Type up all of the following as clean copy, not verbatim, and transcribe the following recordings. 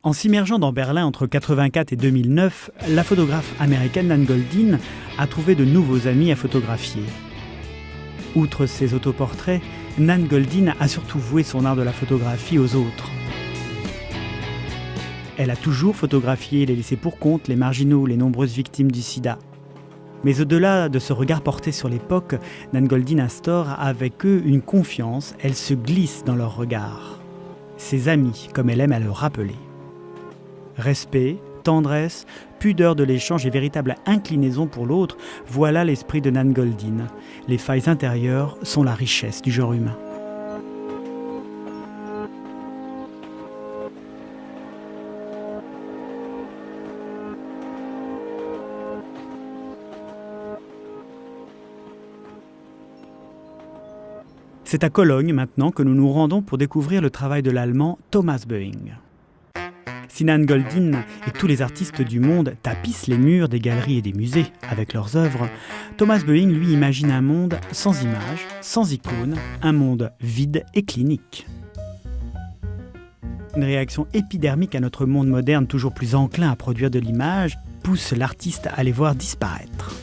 En s'immergeant dans Berlin entre 1984 et 2009, la photographe américaine Nan Goldin a trouvé de nouveaux amis à photographier. Outre ses autoportraits, Nan Goldin a surtout voué son art de la photographie aux autres. Elle a toujours photographié les laissés pour compte, les marginaux, les nombreuses victimes du sida. Mais au-delà de ce regard porté sur l'époque, Nan Goldin instaure avec eux une confiance, elle se glisse dans leur regard. Ses amis, comme elle aime à le rappeler. Respect, tendresse, pudeur de l'échange et véritable inclinaison pour l'autre, voilà l'esprit de Nan Goldin. Les failles intérieures sont la richesse du genre humain. C'est à Cologne maintenant que nous nous rendons pour découvrir le travail de l'Allemand Thomas Boeing. Si Nan Goldin et tous les artistes du monde tapissent les murs des galeries et des musées avec leurs œuvres, Thomas Boeing, lui, imagine un monde sans images, sans icônes, un monde vide et clinique. Une réaction épidermique à notre monde moderne toujours plus enclin à produire de l'image pousse l'artiste à les voir disparaître.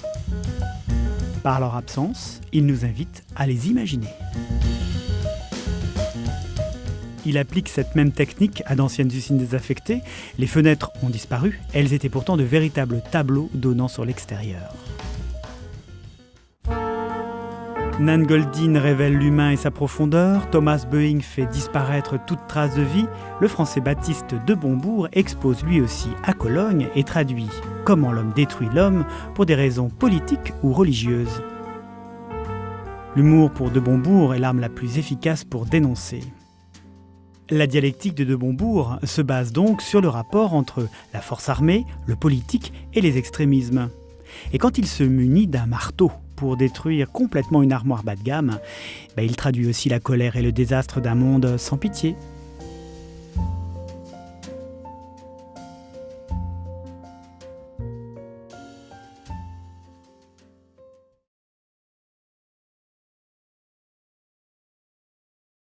Par leur absence, il nous invite à les imaginer. Il applique cette même technique à d'anciennes usines désaffectées. Les fenêtres ont disparu, elles étaient pourtant de véritables tableaux donnant sur l'extérieur. Nan Goldin révèle l'humain et sa profondeur, Thomas Boeing fait disparaître toute trace de vie, le français Baptiste de Bombourg expose lui aussi à Cologne et traduit « Comment l'homme détruit l'homme » pour des raisons politiques ou religieuses. L'humour pour de Bombourg est l'arme la plus efficace pour dénoncer. La dialectique de Bombourg se base donc sur le rapport entre la force armée, le politique et les extrémismes. Et quand il se munit d'un marteau pour détruire complètement une armoire bas de gamme, il traduit aussi la colère et le désastre d'un monde sans pitié.